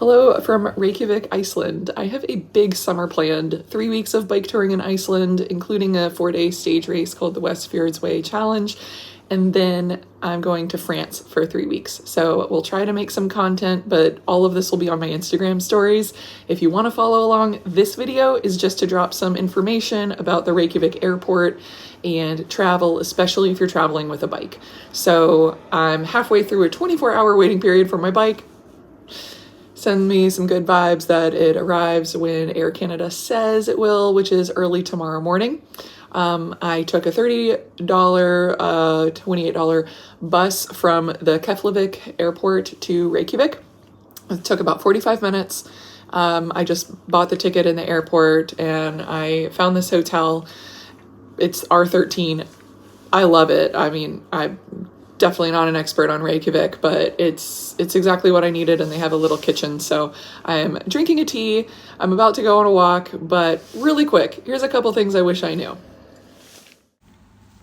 Hello from Reykjavik, Iceland. I have a big summer planned, 3 weeks of bike touring in Iceland, including a 4-day stage race called the Westfjords Way Challenge, and then I'm going to France for 3 weeks. So we'll try to make some content, but all of this will be on my Instagram stories. If you want to follow along, this video is just to drop some information about the Reykjavik airport and travel, especially if you're traveling with a bike. So I'm halfway through a 24-hour waiting period for my bike. Send me some good vibes that it arrives when Air Canada says it will, which is early tomorrow morning. I took a $30, $28 bus from the Keflavik airport to Reykjavik. It took about 45 minutes. I just bought the ticket in the airport and I found this hotel. It's R13. I love it. I mean, I'm definitely not an expert on Reykjavik, but it's exactly what I needed, and they have a little kitchen. So I'm drinking a tea. I'm about to go on a walk, but really quick, here's a couple things I wish I knew.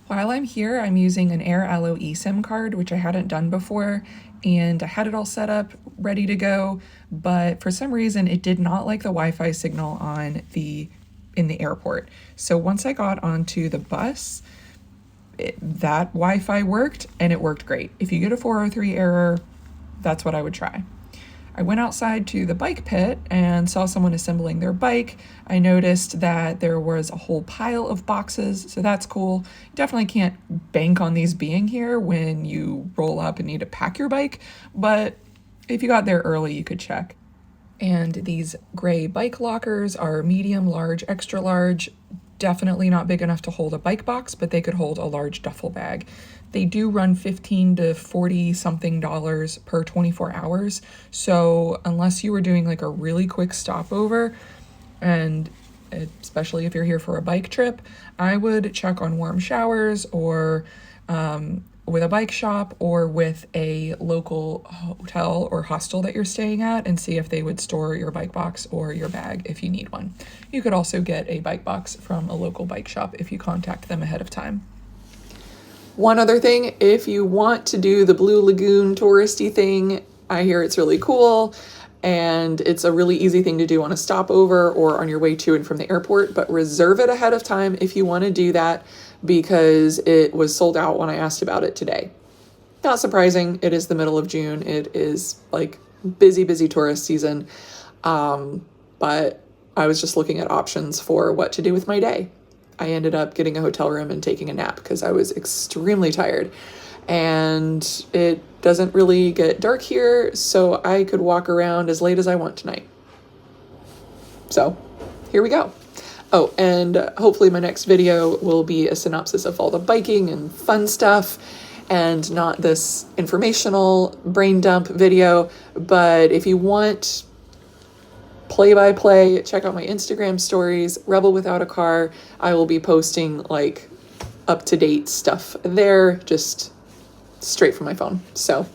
While I'm here, I'm using an AirAlo eSIM card, which I hadn't done before, and I had it all set up, ready to go, but for some reason it did not like the Wi-Fi signal in the airport. So once I got onto the bus, that Wi-Fi worked, and it worked great. If you get a 403 error, that's what I would try. I went outside to the bike pit and saw someone assembling their bike. I noticed that there was a whole pile of boxes, so that's cool. You definitely can't bank on these being here when you roll up and need to pack your bike, but if you got there early, you could check. And these gray bike lockers are medium, large, extra large. Definitely not big enough to hold a bike box, but they could hold a large duffel bag. They do run $15 to $40 something per 24 hours. So unless you were doing like a really quick stopover, and especially if you're here for a bike trip, I would check on warm showers or with a bike shop or with a local hotel or hostel that you're staying at and see if they would store your bike box or your bag if you need one. You could also get a bike box from a local bike shop if you contact them ahead of time. One other thing, if you want to do the Blue Lagoon touristy thing, I hear it's really cool and it's a really easy thing to do on a stopover or on your way to and from the airport, but reserve it ahead of time if you want to do that, because it was sold out when I asked about it today. Not surprising, it is the middle of June. It is like busy tourist season. But I was just looking at options for what to do with my day. I ended up getting a hotel room and taking a nap because I was extremely tired. And it doesn't really get dark here, so I could walk around as late as I want tonight. So here we go. Oh, and hopefully my next video will be a synopsis of all the biking and fun stuff and not this informational brain dump video. But if you want play-by-play, check out my Instagram stories, Rebel Without a Car. I will be posting like up-to-date stuff there, just straight from my phone. So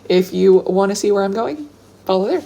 if you want to see where I'm going, follow there.